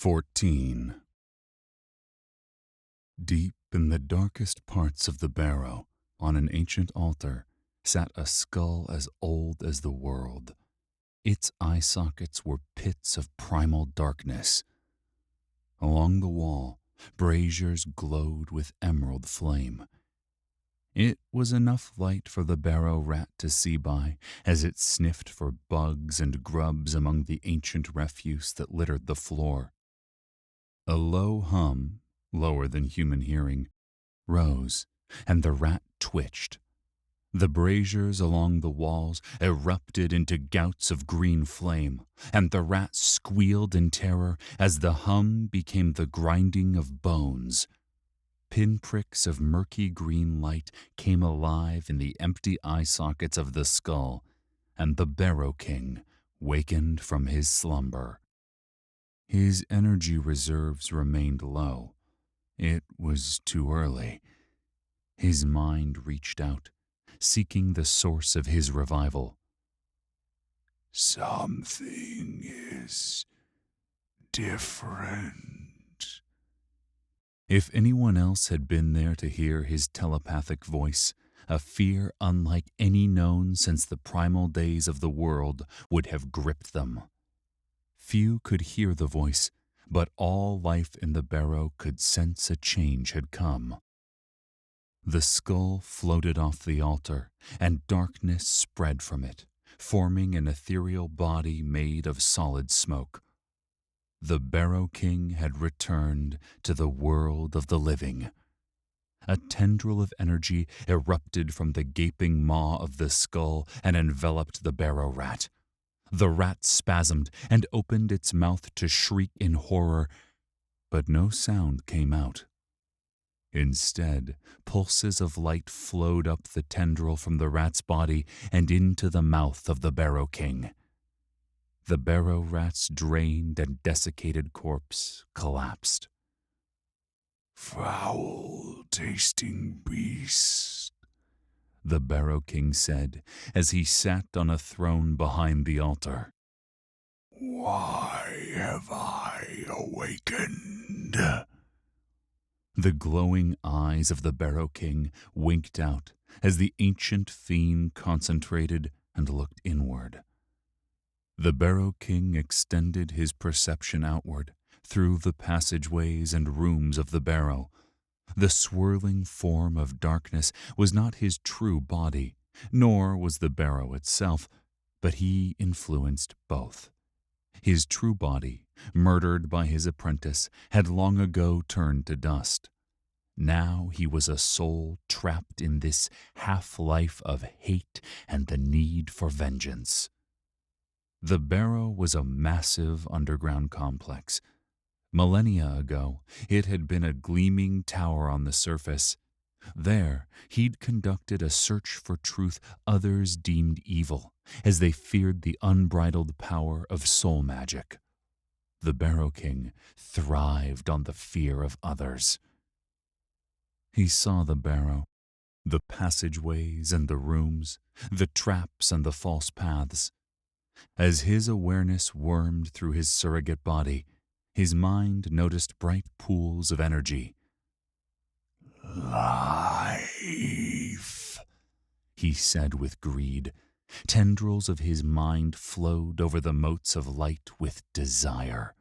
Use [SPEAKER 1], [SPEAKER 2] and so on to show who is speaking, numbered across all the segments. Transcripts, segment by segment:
[SPEAKER 1] 14. Deep in the darkest parts of the Barrow, on an ancient altar, sat a skull as old as the world. Its eye sockets were pits of primal darkness. Along the wall, braziers glowed with emerald flame. It was enough light for the Barrow rat to see by as it sniffed for bugs and grubs among the ancient refuse that littered the floor. A low hum, lower than human hearing, rose, and the rat twitched. The braziers along the walls erupted into gouts of green flame, and the rat squealed in terror as the hum became the grinding of bones. Pinpricks of murky green light came alive in the empty eye sockets of the skull, and the Barrow King wakened from his slumber. His energy reserves remained low. It was too early. His mind reached out, seeking the source of his revival. Something is different. If anyone else had been there to hear his telepathic voice, a fear unlike any known since the primal days of the world would have gripped them. Few could hear the voice, but all life in the Barrow could sense a change had come. The skull floated off the altar, and darkness spread from it, forming an ethereal body made of solid smoke. The Barrow King had returned to the world of the living. A tendril of energy erupted from the gaping maw of the skull and enveloped the Barrow rat. The rat spasmed and opened its mouth to shriek in horror, but no sound came out. Instead, pulses of light flowed up the tendril from the rat's body and into the mouth of the Barrow King. The Barrow rat's drained and desiccated corpse collapsed. Foul-tasting beast, the Barrow King said as he sat on a throne behind the altar. Why have I awakened? The glowing eyes of the Barrow King winked out as the ancient fiend concentrated and looked inward. The Barrow King extended his perception outward through the passageways and rooms of the Barrow. The swirling form of darkness was not his true body, nor was the Barrow itself, but he influenced both. His true body, murdered by his apprentice, had long ago turned to dust. Now he was a soul trapped in this half-life of hate and the need for vengeance. The Barrow was a massive underground complex. Millennia ago, it had been a gleaming tower on the surface. There, he'd conducted a search for truth others deemed evil, as they feared the unbridled power of soul magic. The Barrow King thrived on the fear of others. He saw the Barrow, the passageways and the rooms, the traps and the false paths. As his awareness wormed through his surrogate body, his mind noticed bright pools of energy. Life, he said with greed. Tendrils of his mind flowed over the motes of light with desire.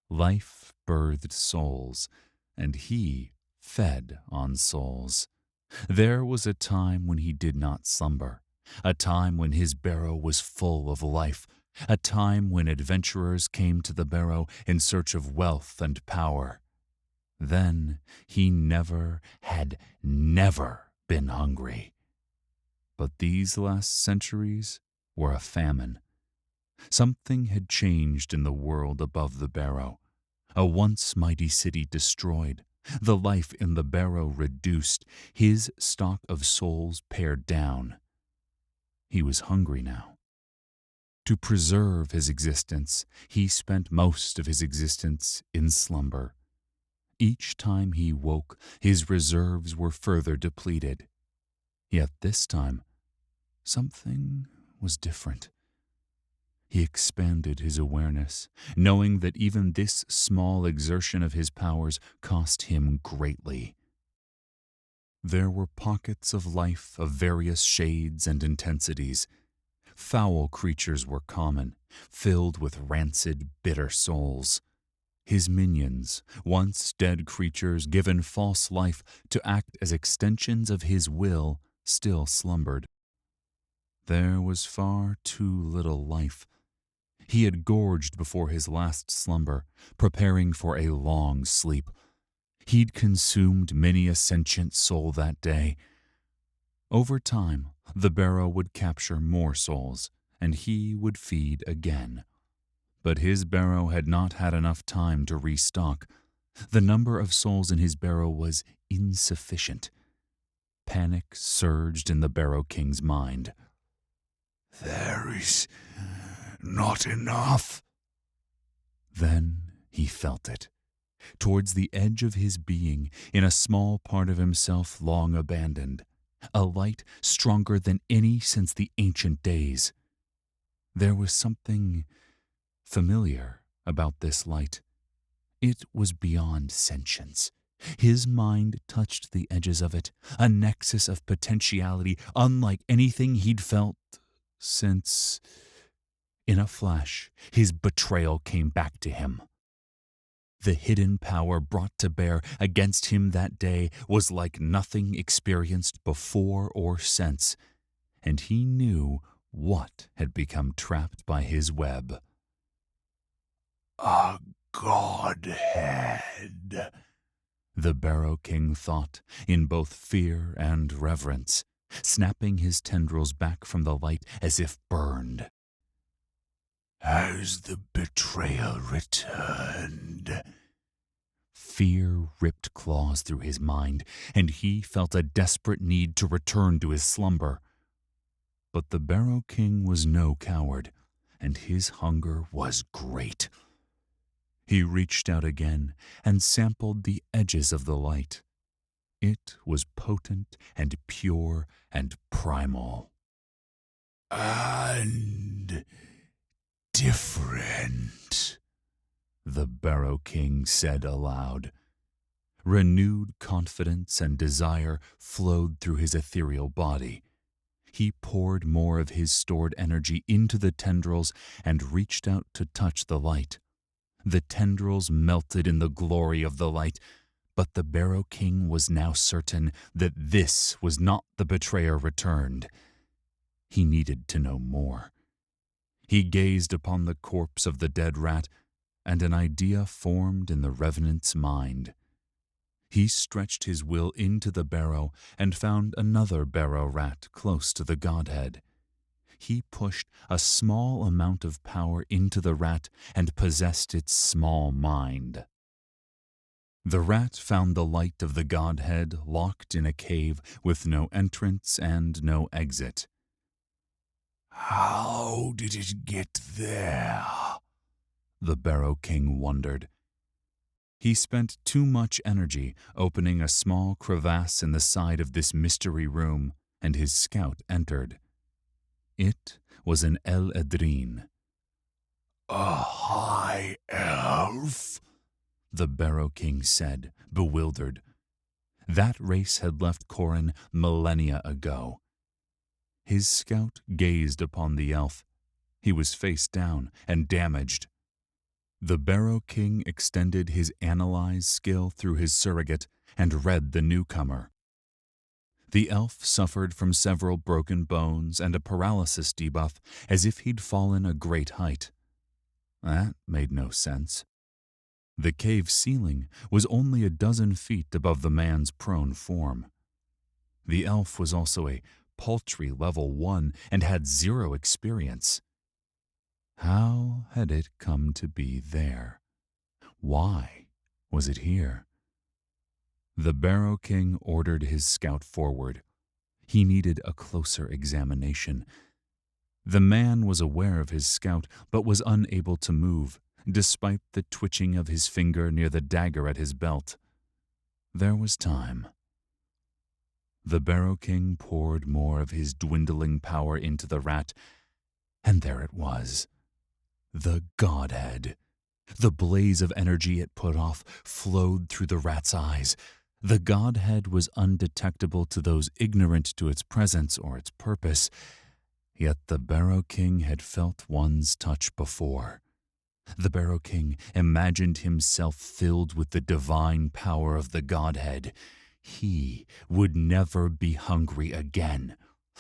[SPEAKER 1] Life birthed souls, and he fed on souls. There was a time when he did not slumber, a time when his Barrow was full of life, a time when adventurers came to the Barrow in search of wealth and power. Then he had never been hungry. But these last centuries were a famine. Something had changed in the world above the Barrow. A once mighty city destroyed, the life in the Barrow reduced, his stock of souls pared down. He was hungry now. To preserve his existence, he spent most of his existence in slumber. Each time he woke, his reserves were further depleted. Yet this time, something was different. He expanded his awareness, knowing that even this small exertion of his powers cost him greatly. There were pockets of life of various shades and intensities. Foul creatures were common, filled with rancid, bitter souls. His minions, once dead creatures given false life to act as extensions of his will, still slumbered. There was far too little life. He had gorged before his last slumber, preparing for a long sleep. He'd consumed many a sentient soul that day. Over time, the Barrow would capture more souls, and he would feed again. But his barrow had not had enough time to restock. The number of souls in his barrow was insufficient. Panic surged in the Barrow King's mind.
[SPEAKER 2] There is not enough.
[SPEAKER 1] Then he felt it. Towards the edge of his being, in a small part of himself long abandoned, a light stronger than any since the ancient days. There was something familiar about this light. It was beyond sentience. His mind touched the edges of it, a nexus of potentiality unlike anything he'd felt since... In a flash, his betrayal came back to him. The hidden power brought to bear against him that day was like nothing experienced before or since, and he knew what had become trapped by his web.
[SPEAKER 2] A Godhead,
[SPEAKER 1] the Barrow King thought, in both fear and reverence, snapping his tendrils back from the light as if burned.
[SPEAKER 2] Has the betrayer returned?
[SPEAKER 1] Fear ripped claws through his mind, and he felt a desperate need to return to his slumber. But the Barrow King was no coward, and his hunger was great. He reached out again and sampled the edges of the light. It was potent and pure and primal.
[SPEAKER 2] And different,
[SPEAKER 1] the Barrow King said aloud. Renewed confidence and desire flowed through his ethereal body. He poured more of his stored energy into the tendrils and reached out to touch the light. The tendrils melted in the glory of the light, but the Barrow King was now certain that this was not the betrayer returned. He needed to know more. He gazed upon the corpse of the dead rat, and an idea formed in the revenant's mind. He stretched his will into the barrow and found another barrow rat close to the Godhead. He pushed a small amount of power into the rat and possessed its small mind. The rat found the light of the Godhead locked in a cave with no entrance and no exit.
[SPEAKER 2] How did it get there?
[SPEAKER 1] The Barrow King wondered. He spent too much energy opening a small crevasse in the side of this mystery room, and his scout entered. It was an El-Edrine.
[SPEAKER 2] A high elf?
[SPEAKER 1] The Barrow King said, bewildered. That race had left Corin millennia ago. His scout gazed upon the elf. He was face down and damaged. The Barrow King extended his analyze skill through his surrogate and read the newcomer. The elf suffered from several broken bones and a paralysis debuff as if he'd fallen a great height. That made no sense. The cave ceiling was only a dozen feet above the man's prone form. The elf was also a paltry level 1 and had 0 experience. How had it come to be there? Why was it here? The Barrow King ordered his scout forward. He needed a closer examination. The man was aware of his scout, but was unable to move, despite the twitching of his finger near the dagger at his belt. There was time. The Barrow King poured more of his dwindling power into the rat, and there it was. The Godhead. The blaze of energy it put off flowed through the rat's eyes. The Godhead was undetectable to those ignorant to its presence or its purpose, yet the Barrow King had felt one's touch before. The Barrow King imagined himself filled with the divine power of the Godhead. He would never be hungry again.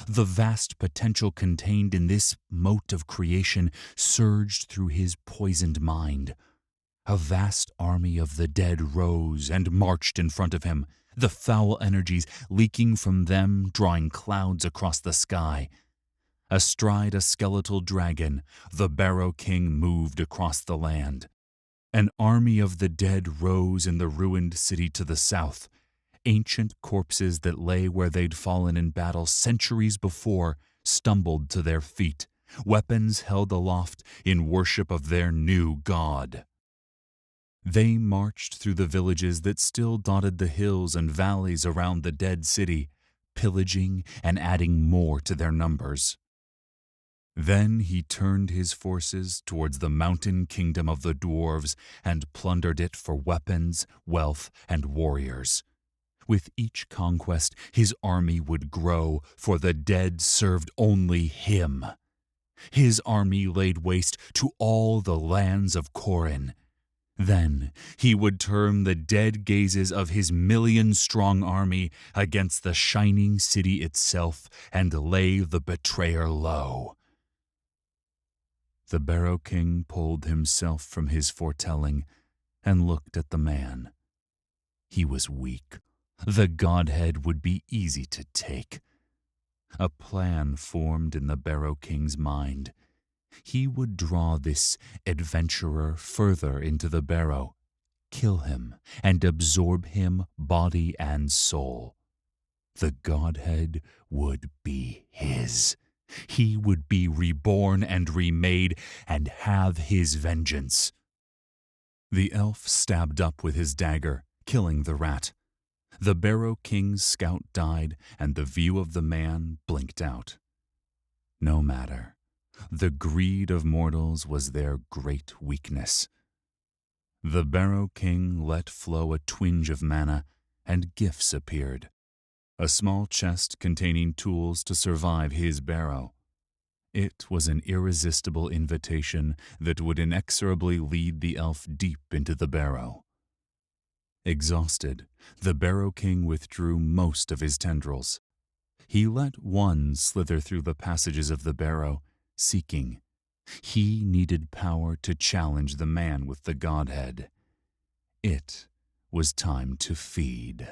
[SPEAKER 1] The vast potential contained in this mote of creation surged through his poisoned mind. A vast army of the dead rose and marched in front of him, the foul energies leaking from them drawing clouds across the sky. Astride a skeletal dragon, the Barrow King moved across the land. An army of the dead rose in the ruined city to the south. Ancient corpses that lay where they'd fallen in battle centuries before stumbled to their feet, weapons held aloft in worship of their new god. They marched through the villages that still dotted the hills and valleys around the dead city, pillaging and adding more to their numbers. Then he turned his forces towards the mountain kingdom of the dwarves and plundered it for weapons, wealth, and warriors. With each conquest, his army would grow, for the dead served only him. His army laid waste to all the lands of Corin. Then he would turn the dead gazes of his million-strong army against the shining city itself and lay the betrayer low. The Barrow King pulled himself from his foretelling and looked at the man. He was weak. The Godhead would be easy to take. A plan formed in the Barrow King's mind. He would draw this adventurer further into the Barrow, kill him, and absorb him body and soul. The Godhead would be his. He would be reborn and remade and have his vengeance. The elf stabbed up with his dagger, killing the rat. The Barrow King's scout died, and the view of the man blinked out. No matter. The greed of mortals was their great weakness. The Barrow King let flow a twinge of mana, and gifts appeared. A small chest containing tools to survive his barrow. It was an irresistible invitation that would inexorably lead the elf deep into the barrow. Exhausted, the Barrow King withdrew most of his tendrils. He let one slither through the passages of the barrow, seeking. He needed power to challenge the man with the Godhead. It was time to feed.